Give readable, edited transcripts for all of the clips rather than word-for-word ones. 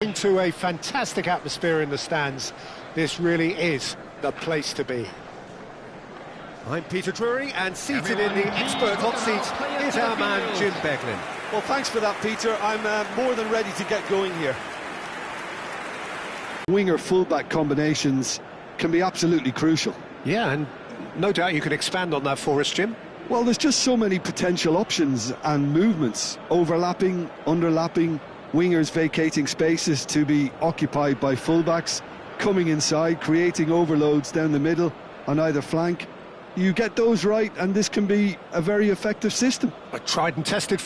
Into a fantastic atmosphere in the stands. This really is the place to be. I'm Peter Drury, and seated in the expert hot seat is our man Jim Beglin. Well, thanks for that, Peter. I'm more than ready to get going here. Winger-fullback combinations can be absolutely crucial. Yeah, and no doubt you could expand on that for us, Jim. Well, there's just so many potential options and movements. Overlapping, underlapping, wingers vacating spaces to be occupied by fullbacks, coming inside, creating overloads down the middle on either flank. You get those right, and this can be a very effective system. A tried and tested.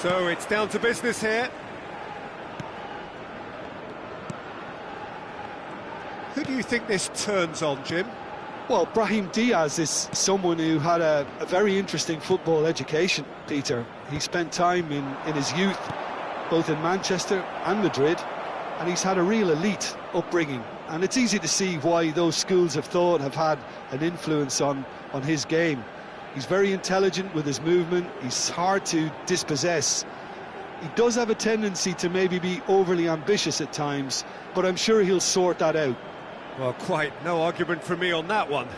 So it's down to business here. Who do you think this turns on, Jim? Well, Brahim Diaz is someone who had a very interesting football education, Peter. He spent time in his youth, both in Manchester and Madrid, and he's had a real elite upbringing. And it's easy to see why those schools of thought have had an influence on his game. He's very intelligent with his movement, he's hard to dispossess. He does have a tendency to maybe be overly ambitious at times, but I'm sure he'll sort that out. Well, quite no argument from me on that one.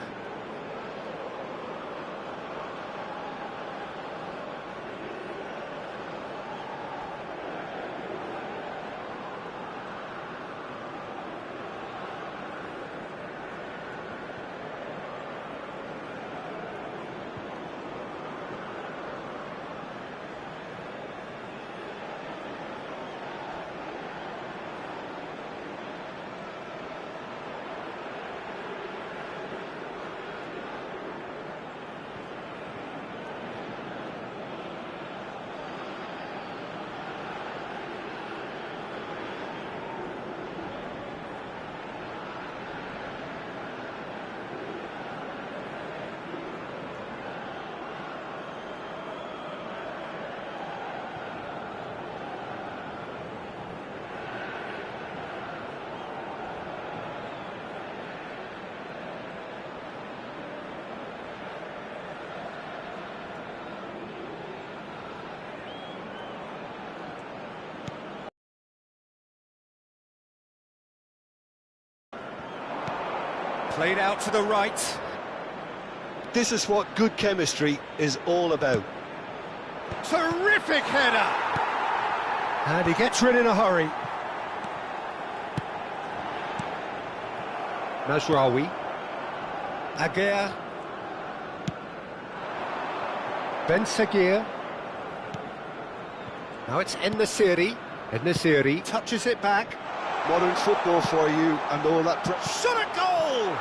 Played out to the right. This is what good chemistry is all about. Terrific header! And he gets rid in a hurry. Mazraoui. Aguirre. Ben Seguir. Now it's En-Nesyri touches it back. Modern football for you and all that. Shot at goal!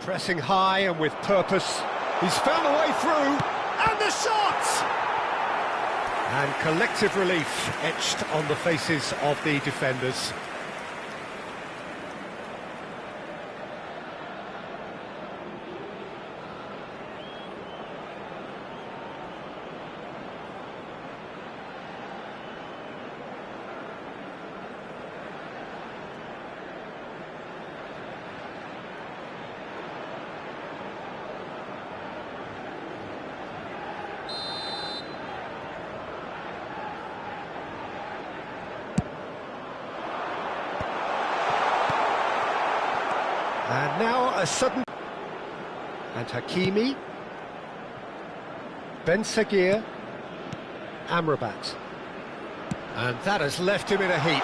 Pressing high and with purpose. He's found a way through, and the shot! And collective relief etched on the faces of the defenders. And now a sudden... And Hakimi. Ben Seguir. Amrabat. And that has left him in a heap.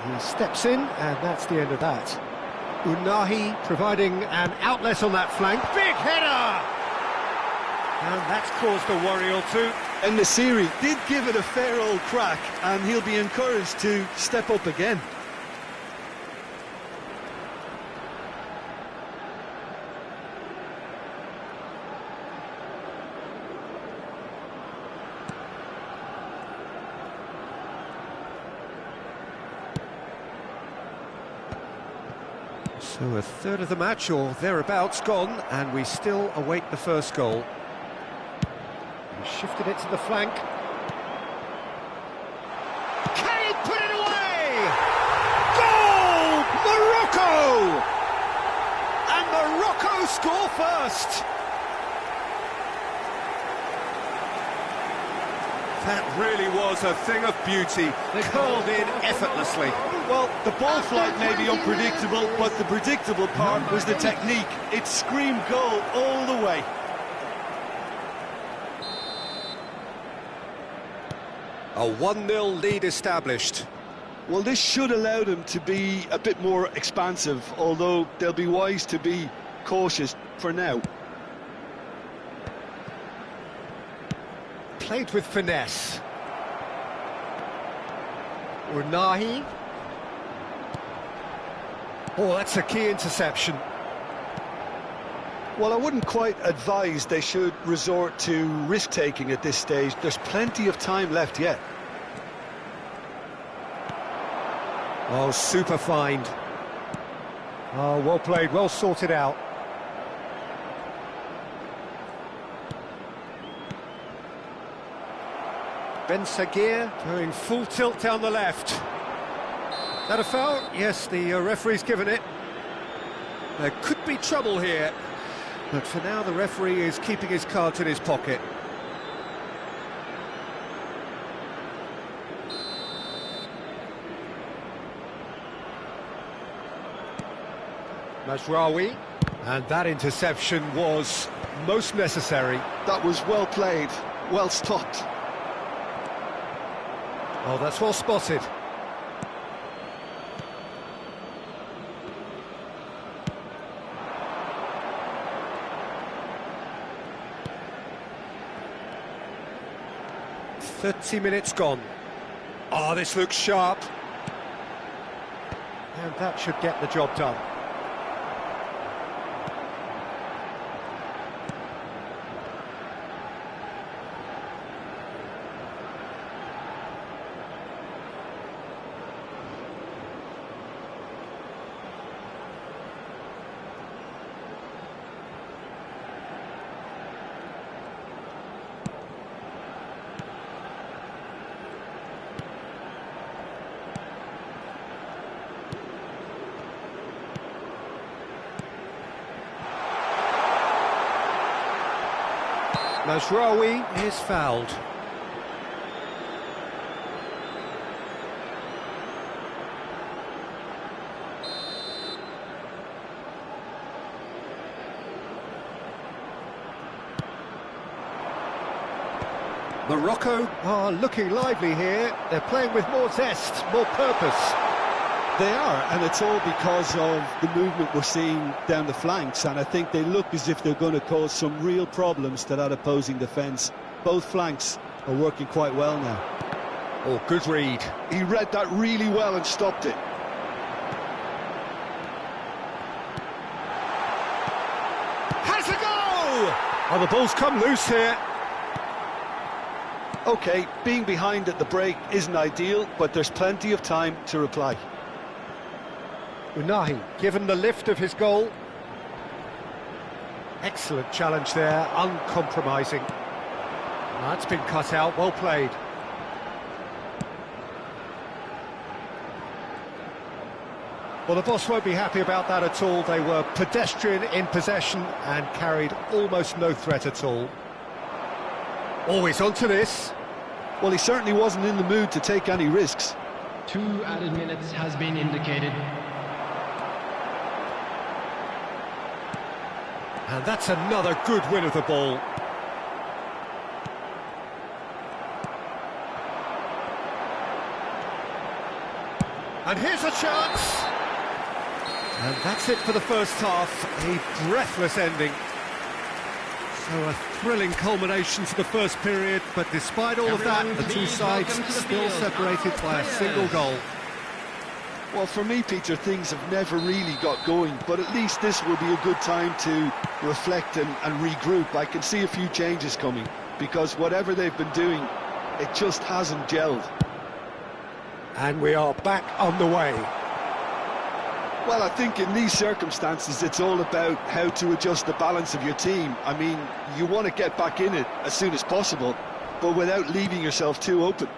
He steps in, and that's the end of that. Unahi providing an outlet on that flank. Big header! And that's caused a worry or two. And Nasiri did give it a fair old crack, and he'll be encouraged to step up again. So a third of the match, or thereabouts, gone, and we still await the first goal. He shifted it to the flank. Can he put it away? Goal! Morocco! And Morocco score first! That really was a thing of beauty, curled in effortlessly. Well, the ball flight may be unpredictable, but the predictable part was the technique. It screamed goal all the way. A 1-0 lead established. Well, this should allow them to be a bit more expansive, although they'll be wise to be cautious for now. Played with finesse. Unahi. Oh, that's a key interception. Well, I wouldn't quite advise they should resort to risk-taking at this stage. There's plenty of time left yet. Oh, super find. Oh, well played, well sorted out. Ben Seguir going full tilt down the left. That a foul? Yes, the referee's given it. There could be trouble here, but for now the referee is keeping his cards in his pocket. Mazraoui, and that interception was most necessary. That was well played, well stopped. Oh, that's well spotted. "30 minutes gone. Oh, this looks sharp. And that should get the job done. Mazraoui is fouled. Morocco are looking lively here. They're playing with more zest, more purpose. They are, and it's all because of the movement we're seeing down the flanks, and I think they look as if they're going to cause some real problems to that opposing defence. Both flanks are working quite well now. Oh, good read. He read that really well and stopped it. Oh, the ball's come loose here. OK, being behind at the break isn't ideal, but there's plenty of time to reply. Unahi given the lift of his goal. Excellent challenge there, uncompromising. That's been cut out, well played. Well, the boss won't be happy about that at all. They were pedestrian in possession and carried almost no threat at all. Always onto this. Well, he certainly wasn't in the mood to take any risks. 2 added minutes has been indicated. And that's another good win of the ball. And here's a chance. And that's it for the first half, a breathless ending. So a thrilling culmination to the first period, but despite all of that, the two sides still separated by a single goal. Well, for me, Peter, things have never really got going, but at least this will be a good time to reflect and regroup. I can see a few changes coming, because whatever they've been doing, it just hasn't gelled. And we are back on the way. Well, I think in these circumstances, it's all about how to adjust the balance of your team. I mean, you want to get back in it as soon as possible, but without leaving yourself too open.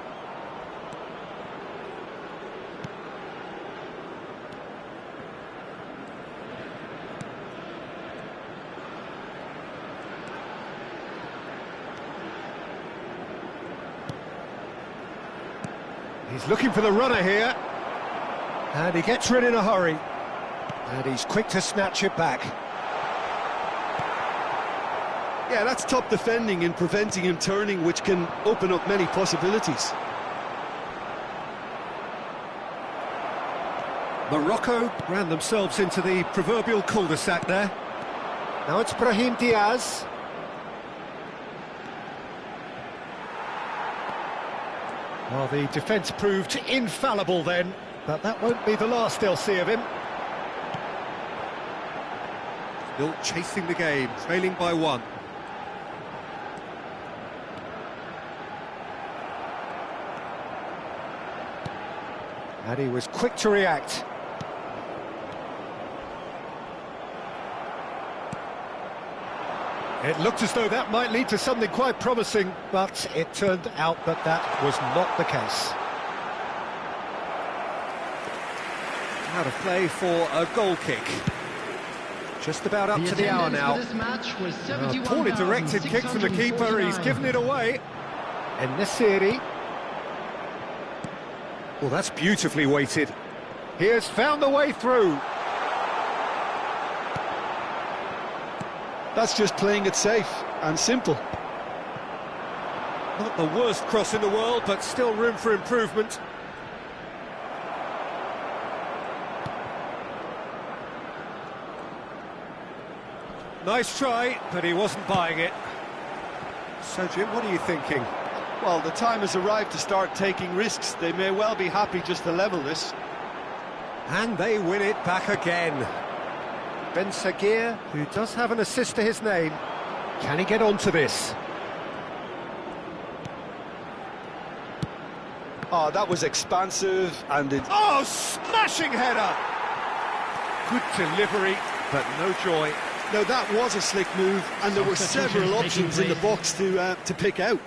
He's looking for the runner here. And he gets rid in a hurry. And he's quick to snatch it back. Yeah, that's top defending and preventing him turning, which can open up many possibilities. Morocco ran themselves into the proverbial cul-de-sac there. Now it's Brahim Diaz. Well, the defence proved infallible then, but that won't be the last they'll see of him. Still chasing the game, trailing by 1. And he was quick to react. It looked as though that might lead to something quite promising, but it turned out that that was not the case. Out of play for a goal kick. Just about up to the hour now. A poorly directed kick from the keeper, he's given it away. And Nesiri. Well, that's beautifully weighted. He has found the way through. That's just playing it safe and simple. Not the worst cross in the world, but still room for improvement. Nice try, but he wasn't buying it. So, Jim, what are you thinking? Well, the time has arrived to start taking risks. They may well be happy just to level this. And they win it back again. Ben Sagir, who does have an assist to his name. Can he get onto this? Oh, that was expansive and it... Oh, smashing header! Good delivery, but no joy. No, that was a slick move, and there were several options in the box to pick out.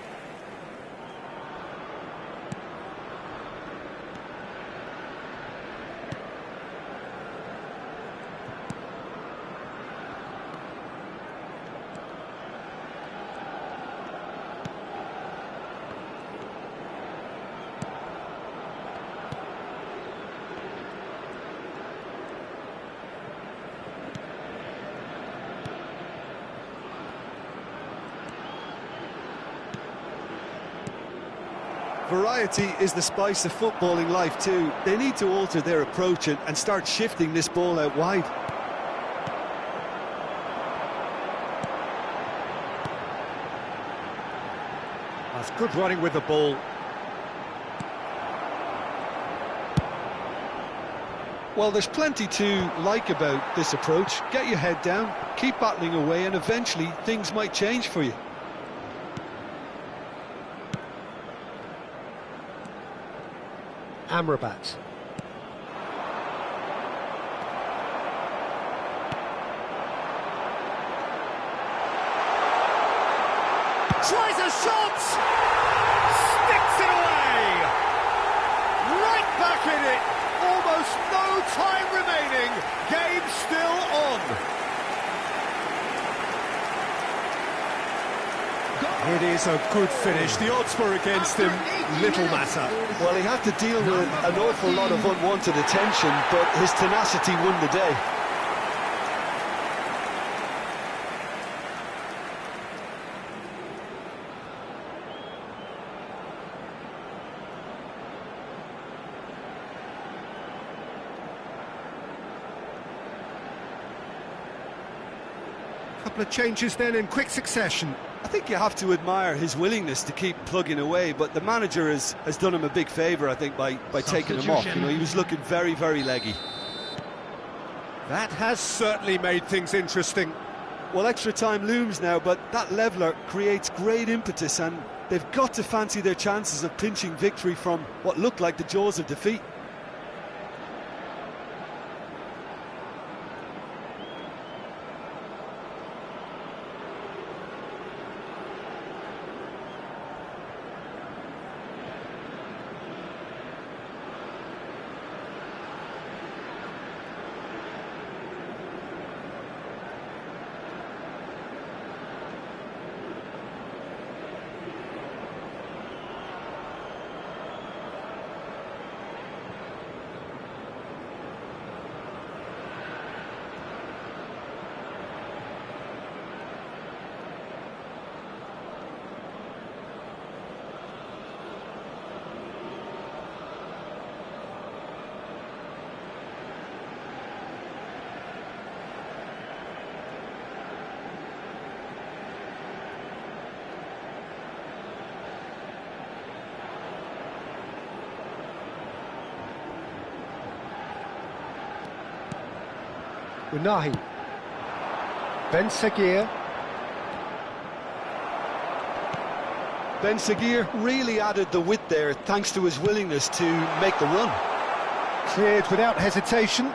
Variety is the spice of footballing life too. They need to alter their approach and start shifting this ball out wide. That's good running with the ball. Well, there's plenty to like about this approach. Get your head down, keep battling away, and eventually things might change for you. Amrabat. Tries a shot! Sticks it away! Right back in it! Almost no time remaining. Game still on. It is a good finish. The odds were against him. Little matter. Well, he had to deal with an awful lot of unwanted attention, but his tenacity won the day. Couple of changes then in quick succession. I think you have to admire his willingness to keep plugging away, but the manager has done him a big favour, I think, by taking him off. You know, he was looking very, very leggy. That has certainly made things interesting. Well, extra time looms now, but that leveller creates great impetus, and they've got to fancy their chances of pinching victory from what looked like the jaws of defeat. Unahi. Ben Seguir. Ben Seguir really added the width there thanks to his willingness to make the run. Cleared without hesitation.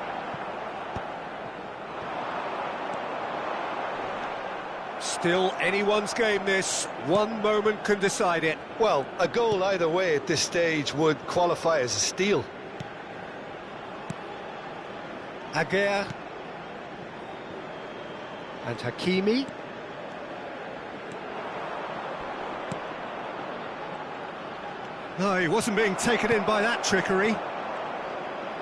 Still anyone's game this. One moment can decide it. Well, a goal either way at this stage would qualify as a steal. Aguirre. And Hakimi. No, he wasn't being taken in by that trickery.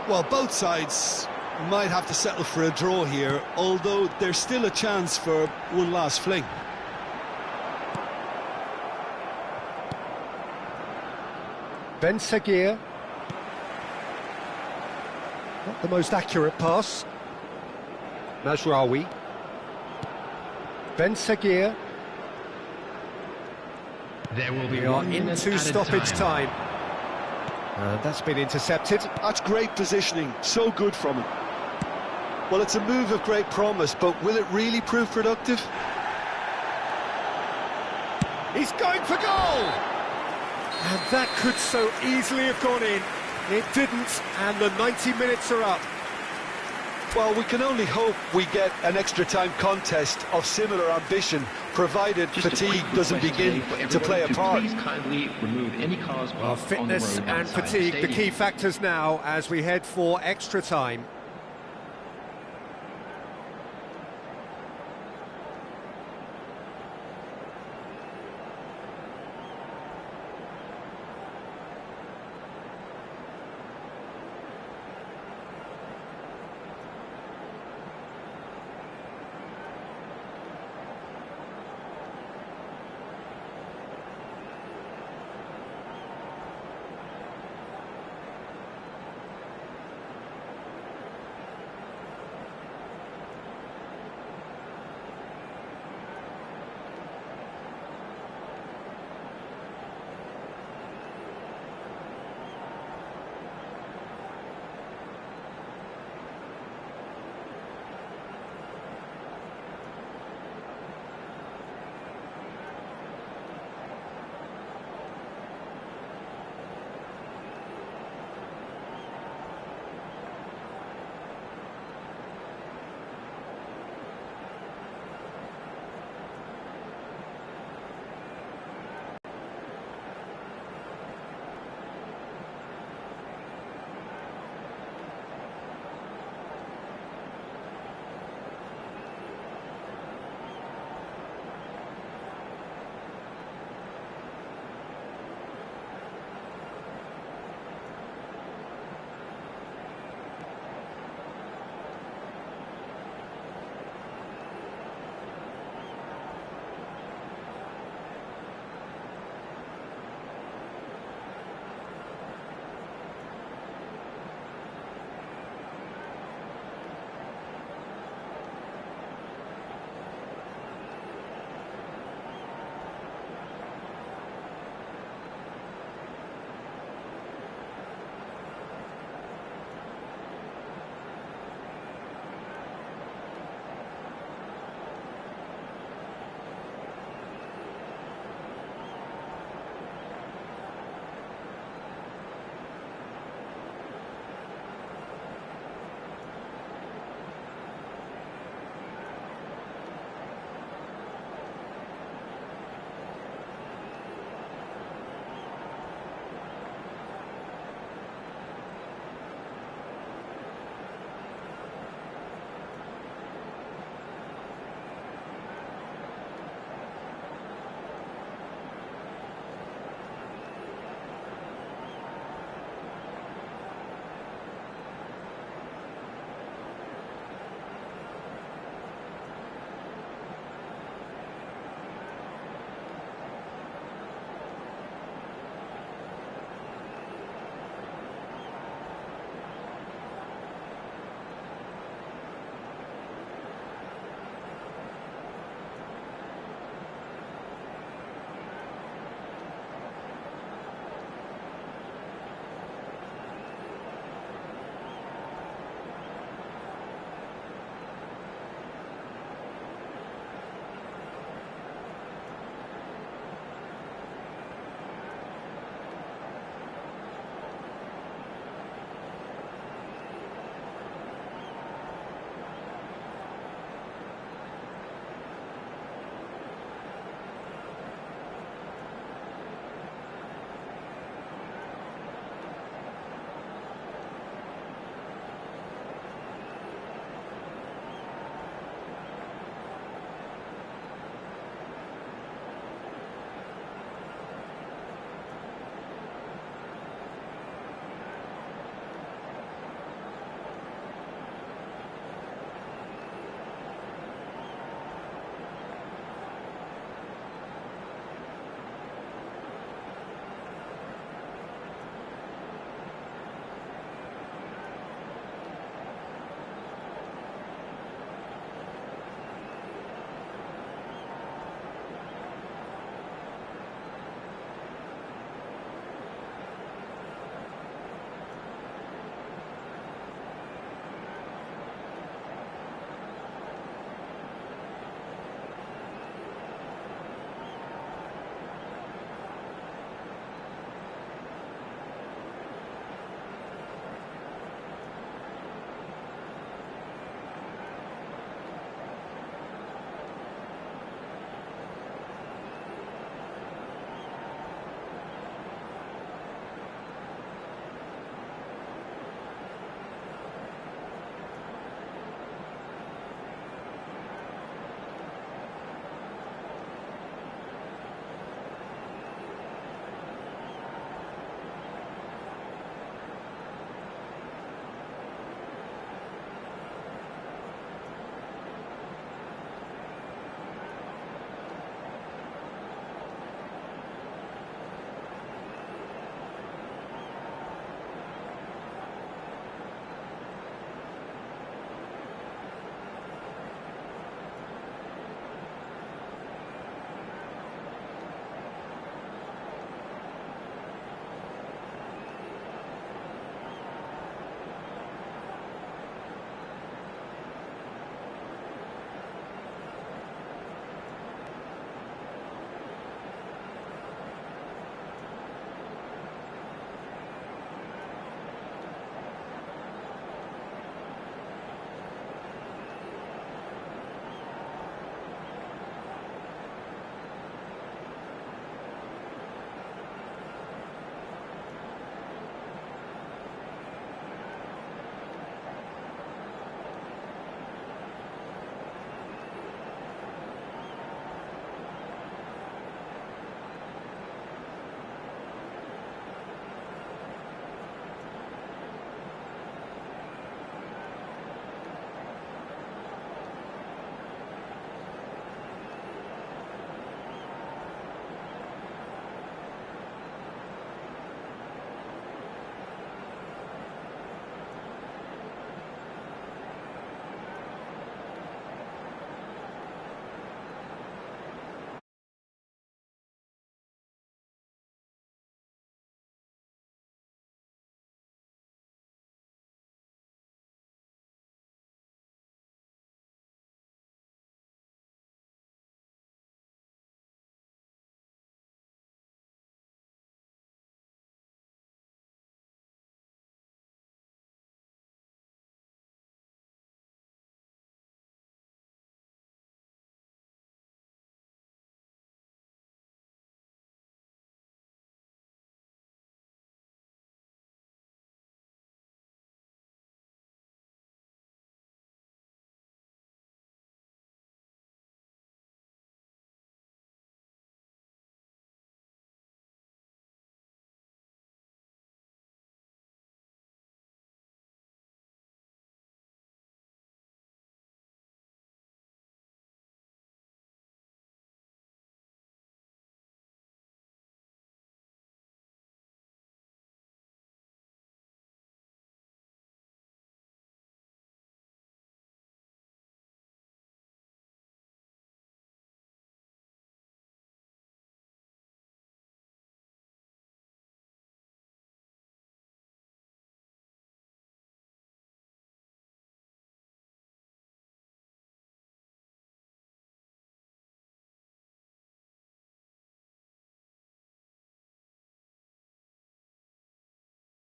Well, both sides might have to settle for a draw here, although there's still a chance for one last fling. Ben Seguir. Not the most accurate pass. Mazraoui. Ben Seguir. There will be We are 1 minute into added stoppage time. And that's been intercepted. That's great positioning, so good from him. Well, it's a move of great promise, but will it really prove productive? He's going for goal! And that could so easily have gone in. It didn't, and the 90 minutes are up. Well, we can only hope we get an extra-time contest of similar ambition, provided fatigue doesn't begin to play a part. Please kindly remove any cause Well, fitness and fatigue, the key factors now as we head for extra time.